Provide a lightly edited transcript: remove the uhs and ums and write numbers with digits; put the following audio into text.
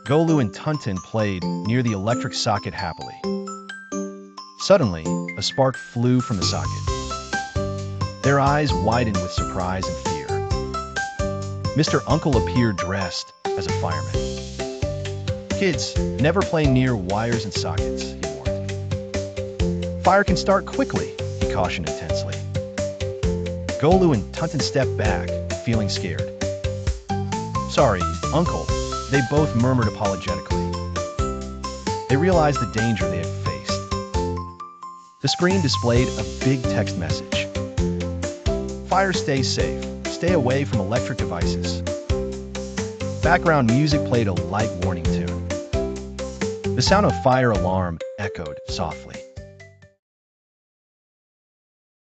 Golu and Tuntin played near the electric socket happily. Suddenly, a spark flew from the socket. Their eyes widened with surprise and fear. Mr. Uncle appeared dressed as a fireman. "Kids, never play near wires and sockets," he warned. "Fire can start quickly," he cautioned intensely. Golu and Tuntin stepped back, feeling scared. "Sorry, Uncle," they both murmured apologetically. They realized the danger they had faced. The screen displayed a big text message. "Fire, stay safe. Stay away from electric devices." Background music played a light warning tune. The sound of fire alarm echoed softly.